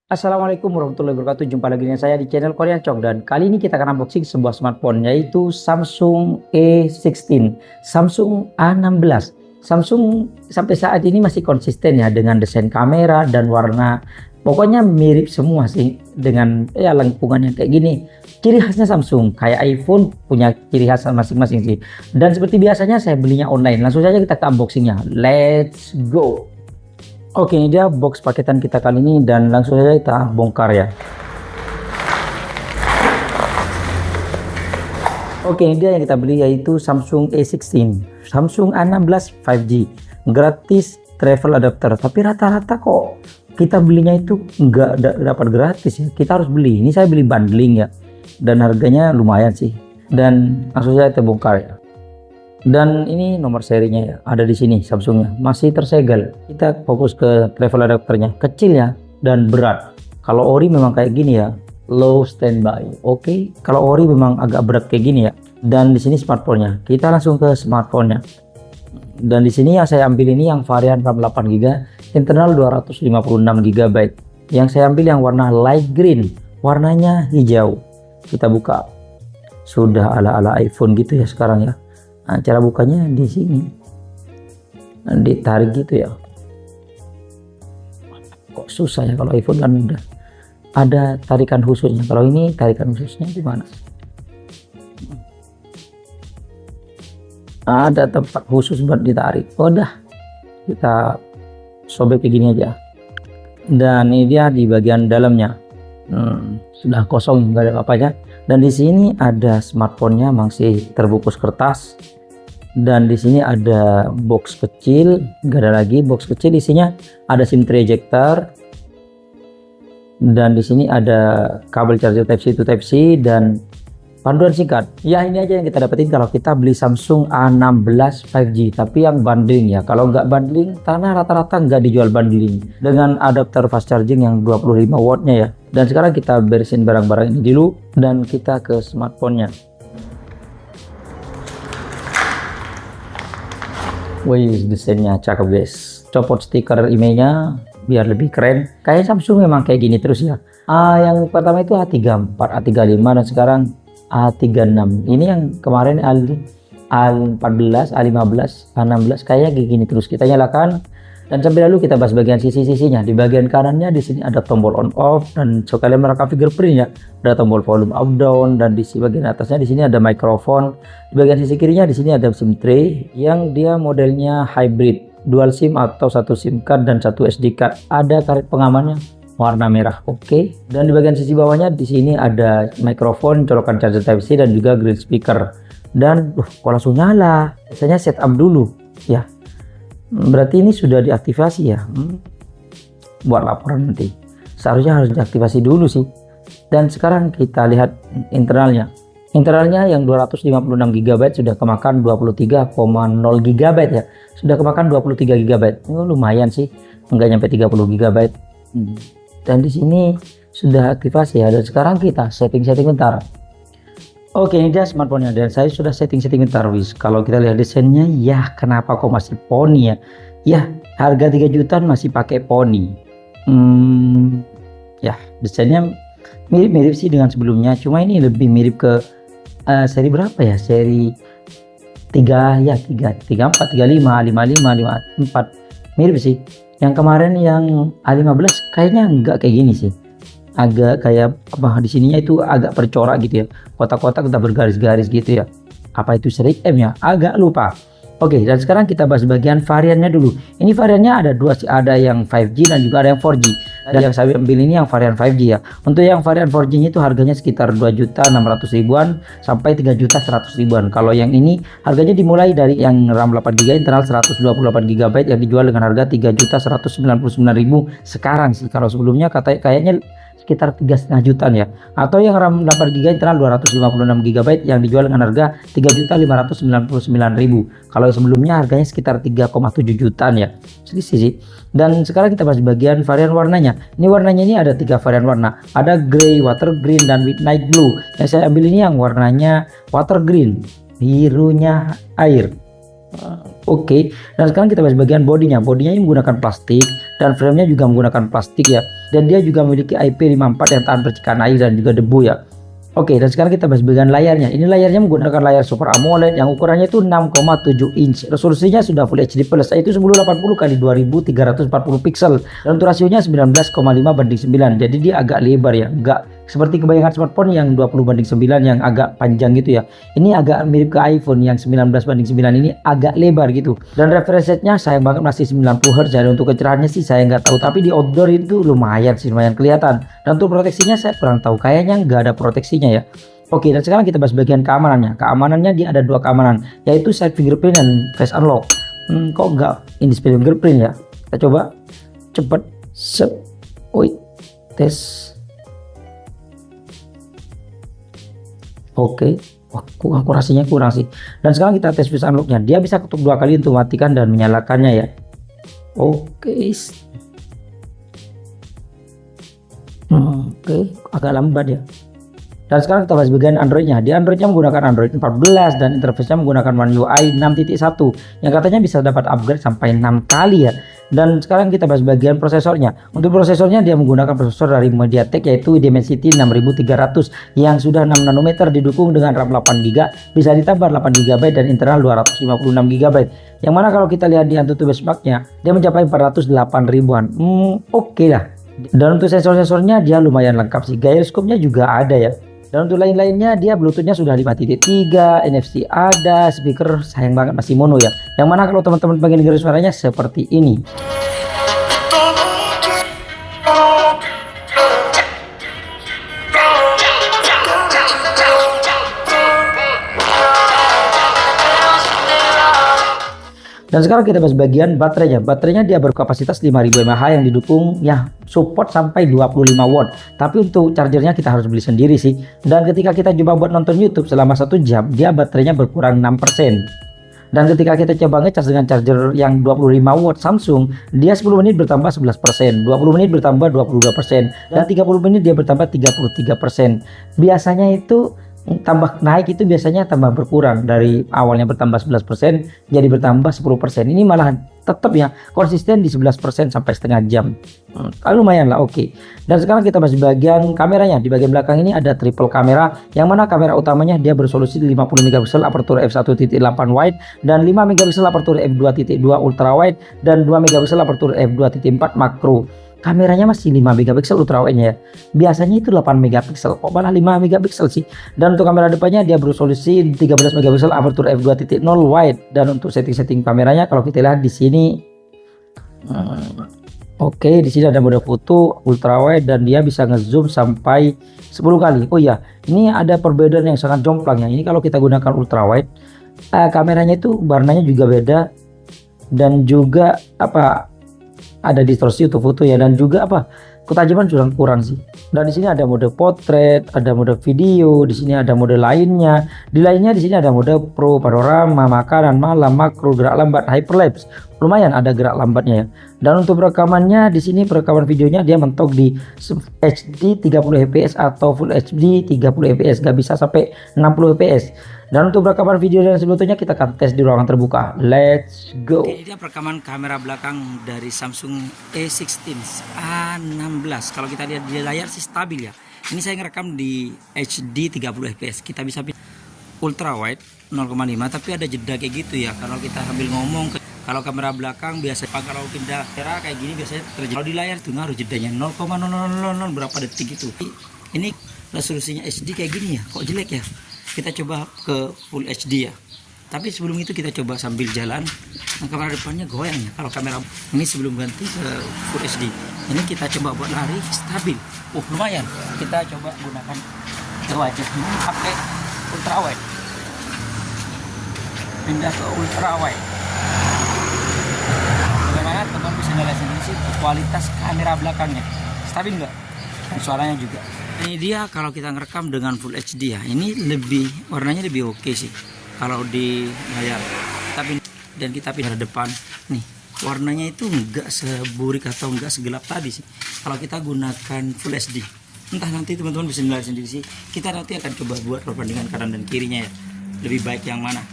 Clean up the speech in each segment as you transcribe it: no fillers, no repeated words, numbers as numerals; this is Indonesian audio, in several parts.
Assalamualaikum warahmatullahi wabarakatuh. Jumpa lagi dengan saya di channel Korean Chong, dan kali ini kita akan unboxing sebuah smartphone yaitu Samsung A16, Samsung A16. Samsung sampai saat ini masih konsisten ya dengan desain kamera dan warna. Pokoknya mirip semua sih dengan ya lengkungan yang kayak gini. Ciri khasnya Samsung kayak iPhone punya ciri khas masing-masing sih. Dan seperti biasanya saya belinya online. Langsung saja kita ke unboxingnya. Let's go. Oke, ini dia box paketan kita kali ini dan langsung saja kita bongkar ya. Oke, ini dia yang kita beli yaitu Samsung A16, Samsung A16 5G, gratis travel adapter. Tapi rata-rata kok kita belinya itu nggak dapat gratis ya. Kita harus beli. Ini saya beli bundling ya, dan harganya lumayan sih. Dan langsung saja kita bongkar ya. Dan ini nomor serinya ya, ada di sini Samsungnya, masih tersegel. Kita fokus ke travel adapternya, kecil ya dan berat. Kalau ori memang kayak gini ya, low standby. Oke, kalau ori memang agak berat kayak gini ya. Dan di sini smartphone-nya, kita langsung ke smartphone-nya. Dan di sini yang saya ambil ini yang varian RAM 8GB, internal 256GB. Yang saya ambil yang warna light green, warnanya hijau. Kita buka, sudah ala-ala iPhone gitu ya sekarang ya. Nah, cara bukanya di sini, ditarik gitu ya. Kok susah ya, kalau iPhone kan udah ada tarikan khususnya. Kalau ini tarikan khususnya gimana? Ada tempat khusus buat ditarik. Udah kita sobek kayak gini aja. Dan ini dia di bagian dalamnya. Sudah kosong, nggak ada apa-apanya. Dan di sini ada smartphone-nya masih terbungkus kertas. Dan di sini ada box kecil, nggak ada lagi box kecil, isinya ada SIM tray ejector. Dan di sini ada kabel charger Type-C to Type-C dan panduan singkat. Ya, ini aja yang kita dapetin kalau kita beli Samsung A16 5G, tapi yang bundling ya. Kalau nggak bundling, karena rata-rata nggak dijual bundling dengan adapter fast charging yang 25 wattnya ya. Dan sekarang kita beresin barang-barang ini dulu dan kita ke smartphone-nya. Wih, desainnya cakep guys. Copot stiker emailnya biar lebih keren. Kayak Samsung memang kayak gini terus ya. Yang pertama itu A34, A35 dan sekarang A36. Ini yang kemarin A14, A15, A16 kayak gini terus. Kita nyalakan dan sambil lalu kita bahas bagian sisi-sisinya. Di bagian kanannya di sini ada tombol on off dan sekalian merekam fingerprint ya. Ada tombol volume up down, dan di bagian atasnya di sini ada mikrofon. Di bagian sisi kirinya di sini ada SIM tray yang dia modelnya hybrid, dual SIM atau satu SIM card dan satu SD card. Ada karet pengamannya warna merah. Oke. Dan di bagian sisi bawahnya di sini ada mikrofon, colokan charger Type-C dan juga grill speaker. Dan kok langsung nyala? Biasanya setup dulu ya. Berarti ini sudah diaktifasi ya. Buat laporan nanti seharusnya harus diaktifasi dulu sih. Dan sekarang kita lihat internalnya. Internalnya yang 256GB sudah kemakan 23,0GB ya. Sudah kemakan 23GB. Ini lumayan sih, enggak nyampe 30GB. Dan di sini sudah aktifasi ya. Dan sekarang kita setting bentar. Oke, ini dia smartphone-nya dan saya sudah setting bentar wis. Kalau kita lihat desainnya, ya kenapa kok masih poni ya? Ya, harga 3 jutaan masih pakai poni. Ya, desainnya mirip-mirip sih dengan sebelumnya. Cuma ini lebih mirip ke seri berapa ya? Seri 3 ya, 34, 35, 55, 54. Mirip sih. Yang kemarin yang A15 kayaknya enggak kayak gini sih. Agak kayak apa, di sininya itu agak percorak gitu ya, kotak-kotak udah bergaris-garis gitu ya. Apa itu seri M ya, agak lupa. Oke, dan sekarang kita bahas bagian variannya dulu. Ini variannya ada dua sih, ada yang 5G dan juga ada yang 4G. Dan yang saya ambil ini yang varian 5G ya. Untuk yang varian 4G itu harganya sekitar 2.600.000 ribuan sampai 3.100.000 ribuan. Kalau yang ini harganya dimulai dari yang RAM 8GB internal 128GB yang dijual dengan harga 3.199.000 sekarang sih. Kalau sebelumnya kayaknya sekitar 3,5 jutaan ya. Atau yang RAM 8GB internal 256GB yang dijual dengan harga 3.599.000. Kalau sebelumnya harganya sekitar 3,7 jutaan ya. Selisih sih. Dan sekarang kita bahas bagian varian warnanya. Ini warnanya ini ada 3 varian warna. Ada grey, water green dan midnight blue. Yang saya ambil ini yang warnanya water green, birunya air. Oke. Dan sekarang kita bahas bagian bodinya. Bodinya ini menggunakan plastik dan framenya juga menggunakan plastik ya. dan dia juga memiliki IP54 yang tahan percikan air dan juga debu ya. Oke, dan sekarang kita bahas bagian layarnya. Ini layarnya menggunakan layar Super AMOLED yang ukurannya itu 6,7 inch. Resolusinya sudah Full HD+, yaitu 1080 x 2340 pixel. Dan untuk rasionya 19,5:9. Jadi dia agak lebar ya, enggak seperti kebanyakan smartphone yang 20:9 yang agak panjang gitu ya. Ini agak mirip ke iPhone yang 19:9, ini agak lebar gitu. Dan refresh rate-nya sayang banget masih 90 Hz. Dan untuk kecerahannya sih saya nggak tahu, tapi di outdoor itu lumayan sih, lumayan kelihatan. Dan untuk proteksinya saya kurang tahu, kayaknya nggak ada proteksinya ya. Oke, dan sekarang kita bahas bagian keamanannya. Keamanannya dia ada dua keamanan, yaitu side fingerprint dan face unlock. Kok nggak in display fingerprint ya? Kita coba cepet. Tes. Oke, akurasinya kurang sih. Dan sekarang kita tes face unlocknya. Dia bisa ketuk 2 kali untuk matikan dan menyalakannya ya. Oke. Oke, agak lambat ya. Dan sekarang kita bahas bagian Androidnya. Di Androidnya menggunakan Android 14 dan interface-nya menggunakan One UI 6.1 yang katanya bisa dapat upgrade sampai 6 kali ya. Dan sekarang kita bahas bagian prosesornya. Untuk prosesornya dia menggunakan prosesor dari MediaTek yaitu Dimensity 6300 yang sudah 6 nanometer, didukung dengan RAM 8GB, bisa ditambah 8GB dan internal 256GB. Yang mana kalau kita lihat di Antutu benchmarknya dia mencapai 408 ribuan. Oke lah. Dan untuk sensor-sensornya dia lumayan lengkap sih. Gyroscope-nya juga ada ya. Dan untuk lain-lainnya dia Bluetooth-nya sudah 5.3, NFC ada, speaker sayang banget masih mono ya. Yang mana kalau teman-teman pengen dengar suaranya seperti ini. Dan sekarang kita bahas bagian baterainya. Baterainya dia berkapasitas 5000 mAh yang didukung ya support sampai 25 watt. Tapi untuk chargernya kita harus beli sendiri sih. Dan ketika kita coba buat nonton YouTube selama 1 jam, dia baterainya berkurang 6%. Dan ketika kita coba ngecas dengan charger yang 25 watt Samsung, dia 10 menit bertambah 11%, 20 menit bertambah 22%, dan 30 menit dia bertambah 33%. Biasanya itu tambah naik itu biasanya tambah berkurang, dari awalnya bertambah 11% jadi bertambah 10%. Ini malah tetap ya konsisten di 11% sampai setengah jam. Kalau lumayan lah, oke. Dan sekarang kita bahas bagian kameranya. Di bagian belakang ini ada triple kamera, yang mana kamera utamanya dia bersolusi 50 megapiksel aperture f1.8 wide dan 5 megapiksel aperture f2.2 ultra wide dan 2 megapiksel aperture f2.4 makro. Kameranya masih 5 megapiksel ultra wide ya. Biasanya itu 8 megapiksel, kok malah 5 megapiksel sih. Dan untuk kamera depannya dia bersolusi 13 megapiksel aperture f2.0 wide. Dan untuk setting-setting kameranya kalau kita lihat di sini, oke, di sini ada mode foto ultra wide dan dia bisa ngezoom sampai 10 kali. Oh iya, ini ada perbedaan yang sangat jomplang ya. Ini kalau kita gunakan ultra wide, kameranya itu warnanya juga beda, dan juga ada distorsi untuk foto ya, dan juga ketajaman kurang sih. Dan di sini ada mode portrait, ada mode video, di sini ada mode lainnya. Di sini ada mode pro, panorama, makanan, malam, makro, gerak lambat, hyperlapse. Lumayan ada gerak lambatnya ya. Dan untuk perekamannya di sini perekaman videonya dia mentok di HD 30 fps atau Full HD 30 fps, gak bisa sampai 60 fps. Dan untuk perekaman video dan sebetulnya kita akan tes di ruangan terbuka. Let's go. Ini dia perekaman kamera belakang dari Samsung A16 A16. Kalau kita lihat di layar sih stabil ya. Ini saya ngerekam di HD 30 fps. Kita bisa ultra wide 0,5, tapi ada jeda kayak gitu ya. Kalau kita sambil ngomong, kalau kamera belakang biasa kalau pindah kamera kayak gini biasanya terjadi. Kalau di layar tuh ngaruh jedanya 0,0000 berapa detik itu. Ini resolusinya HD kayak gini ya. Kok jelek ya? Kita coba ke Full HD ya. Tapi sebelum itu kita coba sambil jalan. Nah, kamera depannya goyang ya. Kalau kamera ini sebelum ganti ke Full HD, ini kita coba buat lari stabil. Lumayan. Kita coba gunakan wajah ini pakai ultra wide. Pindah ke ultra wide. Bagaimana teman bisa ngeliat sendiri sih kualitas kamera belakangnya? Stabil nggak? Dan suaranya juga. Ini dia kalau kita ngerekam dengan Full HD ya. Ini warnanya lebih oke sih kalau di layar. Dan kita pindah depan nih, warnanya itu enggak seburik atau enggak segelap tadi sih kalau kita gunakan Full HD. Entah nanti teman-teman bisa nilai sendiri sih. Kita nanti akan coba buat perbandingan kanan dan kirinya ya. Lebih baik yang mana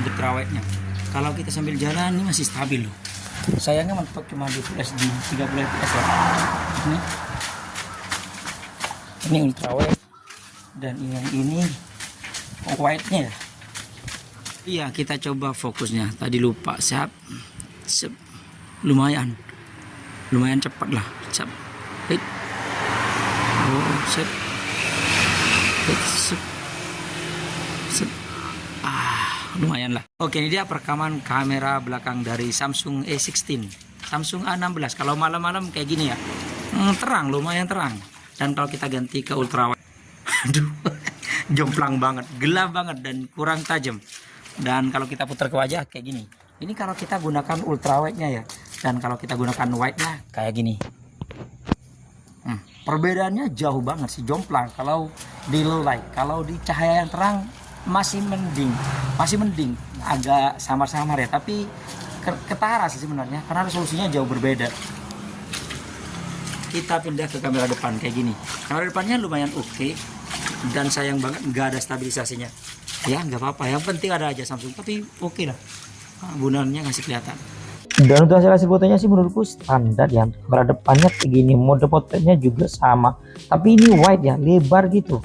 ultra wide-nya. Kalau kita sambil jalan ini masih stabil loh. Sayangnya mentok cuma di Full HD 30 fps ya. Ini ultra wide, dan yang ini wide-nya ya. Iya, kita coba fokusnya. Tadi lupa, lumayan cepat lah. Lumayan lah. Oke, ini dia perekaman kamera belakang dari Samsung A16, Samsung A16. Kalau malam-malam kayak gini ya, terang, lumayan terang. Dan kalau kita ganti ke ultrawide, aduh, jomplang banget, gelap banget dan kurang tajam. Dan kalau kita putar ke wajah kayak gini. Ini kalau kita gunakan ultrawide-nya ya. Dan kalau kita gunakan wide-nya kayak gini. Perbedaannya jauh banget sih, jomplang kalau di low light. Kalau di cahaya yang terang masih mending, agak samar-samar ya, tapi ketara sih sebenarnya karena resolusinya jauh berbeda. Kita pindah ke kamera depan kayak gini. Kamera depannya lumayan oke, dan sayang banget nggak ada stabilisasinya. Ya nggak apa-apa, yang penting ada aja Samsung, tapi oke lah, gunanya ngasih kelihatan. Dan untuk hasil fotonya sih menurutku standar ya. Kamera depannya kayak gini, mode potretnya juga sama, tapi ini wide ya, lebar gitu.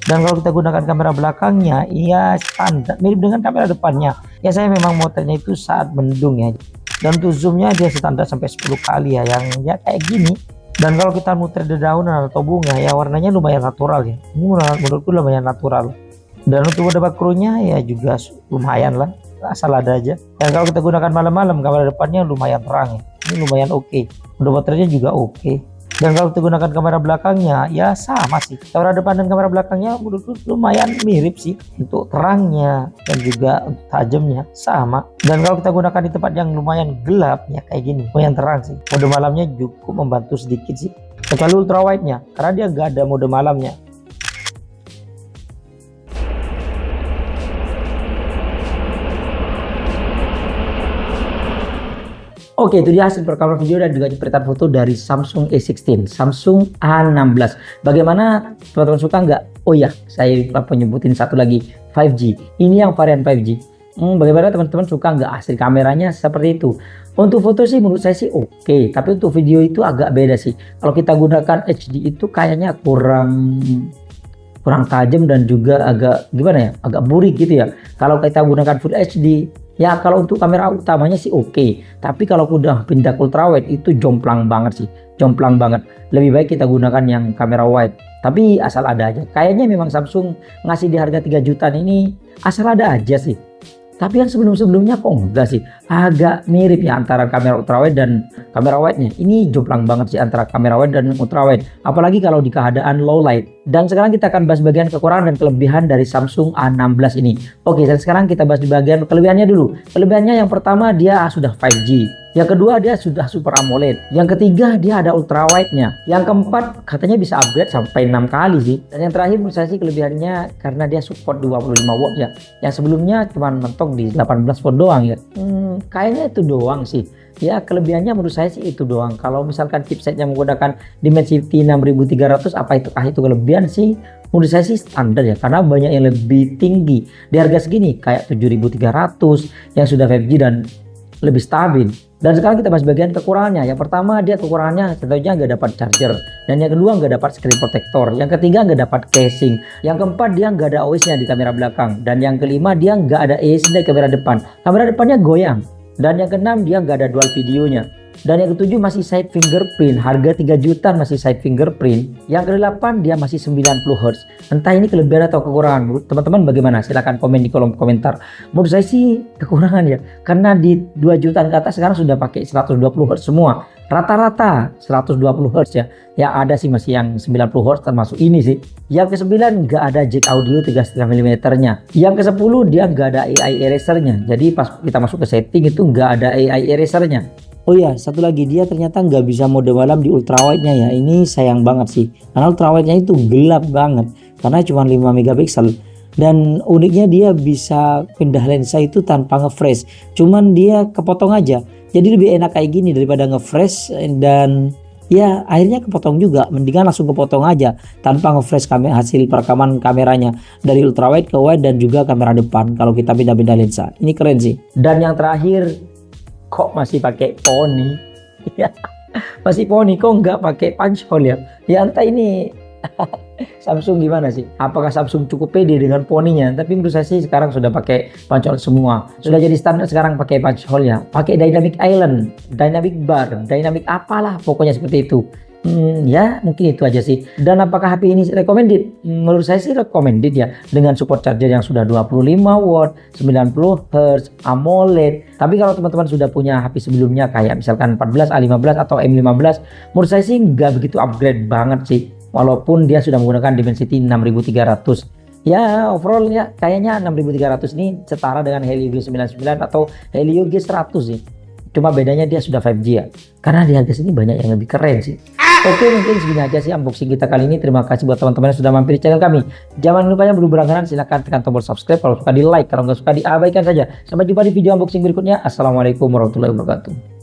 Dan kalau kita gunakan kamera belakangnya, ya standar, mirip dengan kamera depannya. Ya saya memang motretnya itu saat mendung ya. Dan untuk zoomnya dia standar sampai 10 kali ya, yang ya kayak gini. Dan kalau kita muter dedaunan atau bunga ya, warnanya lumayan natural ya. Ini menurutku lumayan natural. Dan untuk mode makronya ya juga lumayan lah, asal ada aja. Dan kalau kita gunakan malam-malam, kamera depannya lumayan terang ya. Ini lumayan oke. Mode potretnya juga oke. Dan kalau kita gunakan kamera belakangnya ya sama sih, kamera depan dan kamera belakangnya menurutku lumayan mirip sih, untuk terangnya dan juga untuk tajamnya sama. Dan kalau kita gunakan di tempat yang lumayan gelap ya kayak gini, lumayan terang sih. Mode malamnya cukup membantu sedikit sih, kecuali ultra wide nya karena dia nggak ada mode malamnya. Oke, itu dia hasil perekaman video dan juga jepretan foto dari Samsung A16, Samsung A16. Bagaimana teman-teman, suka nggak? Oh ya, saya lupa nyebutin satu lagi, 5G. Ini yang varian 5G. Bagaimana teman-teman, suka nggak hasil kameranya seperti itu? Untuk foto sih menurut saya sih oke, tapi untuk video itu agak beda sih. Kalau kita gunakan HD itu kayaknya kurang tajam dan juga agak gimana ya, agak burik gitu ya. Kalau kita gunakan Full HD ya, kalau untuk kamera utamanya sih oke, tapi kalau udah pindah ke ultrawide itu jomplang banget sih, jomplang banget. Lebih baik kita gunakan yang kamera wide, tapi asal ada aja. Kayaknya memang Samsung ngasih di harga 3 jutaan ini asal ada aja sih. Tapi yang sebelum-sebelumnya kok enggak sih, agak mirip ya antara kamera ultrawide dan kamera wide-nya. Ini jomplang banget sih antara kamera wide dan ultrawide, apalagi kalau di keadaan low light. Dan sekarang kita akan bahas bagian kekurangan dan kelebihan dari Samsung A16 ini. Oke, dan sekarang kita bahas di bagian kelebihannya dulu. Kelebihannya yang pertama, dia sudah 5G. Yang kedua, dia sudah Super AMOLED. Yang ketiga, dia ada ultra wide-nya. Yang keempat, katanya bisa upgrade sampai 6 kali sih. Dan yang terakhir menurut saya sih kelebihannya karena dia support 25 watt ya. Yang sebelumnya cuma mentok di 18 watt doang ya. Kayaknya itu doang sih. Ya, kelebihannya menurut saya sih itu doang. Kalau misalkan chipsetnya menggunakan Dimensity 6300, apa itu kelebihan sih? Menurut saya sih standar ya, karena banyak yang lebih tinggi di harga segini kayak 7300 yang sudah 5G dan lebih stabil. Dan sekarang kita bahas bagian kekurangannya. Yang pertama, dia kekurangannya tentunya nggak dapat charger, dan yang kedua nggak dapat screen protector, yang ketiga nggak dapat casing, yang keempat dia nggak ada OIS-nya di kamera belakang, dan yang kelima dia nggak ada AIS di kamera depan. Kamera depannya goyang. Dan yang keenam, dia nggak ada dual videonya. Dan yang ketujuh masih side fingerprint, harga 3 juta masih side fingerprint. Yang kedelapan, dia masih 90 Hz. Entah ini kelebihan atau kekurangan, menurut teman-teman bagaimana? Silahkan komen di kolom komentar. Menurut saya sih kekurangan ya, karena di 2 jutaan ke atas sekarang sudah pakai 120 Hz semua. Rata-rata 120 Hz ya. Ya ada sih masih yang 90 Hz termasuk ini sih. Yang ke-9 nggak ada jack audio 3,5 mm-nya. Yang ke-10 dia nggak ada AI erasernya. Jadi pas kita masuk ke setting itu nggak ada AI erasernya. Oh ya, satu lagi, dia ternyata nggak bisa mode malam di ultrawide-nya ya. Ini sayang banget sih, karena ultrawide-nya itu gelap banget karena cuma 5 megapiksel. Dan uniknya dia bisa pindah lensa itu tanpa nge-fresh, cuman dia kepotong aja. Jadi lebih enak kayak gini daripada nge-fresh, dan ya akhirnya kepotong juga. Mendingan langsung kepotong aja tanpa nge-fresh hasil perekaman kameranya dari ultrawide ke wide dan juga kamera depan kalau kita pindah-pindah lensa. Ini keren sih. Dan yang terakhir, kok masih pakai poni? Ya, masih poni kok nggak pakai punch hole ya? Ya entah ini Samsung gimana sih? Apakah Samsung cukup pede dengan poninya? Tapi menurut saya sih sekarang sudah pakai punch hole semua. Sudah jadi standar sekarang pakai punch hole ya. Pakai dynamic island, dynamic bar, dynamic apalah pokoknya seperti itu. Ya mungkin itu aja sih. Dan apakah HP ini recommended? Menurut saya sih recommended ya, dengan support charger yang sudah 25 watt, 90 Hz, AMOLED. Tapi kalau teman-teman sudah punya HP sebelumnya kayak misalkan 14, A15 atau M15, menurut saya sih nggak begitu upgrade banget sih. Walaupun dia sudah menggunakan Dimensity 6300. Ya overall ya kayaknya 6300 ini setara dengan Helio G99 atau Helio G100 sih. Cuma bedanya dia sudah 5G ya. Karena di harga sini banyak yang lebih keren sih. Oke, mungkin segini aja sih unboxing kita kali ini. Terima kasih buat teman-teman yang sudah mampir di channel kami. Jangan lupa yang belum berlangganan silahkan tekan tombol subscribe. Kalau suka di like, kalau nggak suka diabaikan saja. Sampai jumpa di video unboxing berikutnya. Assalamualaikum warahmatullahi wabarakatuh.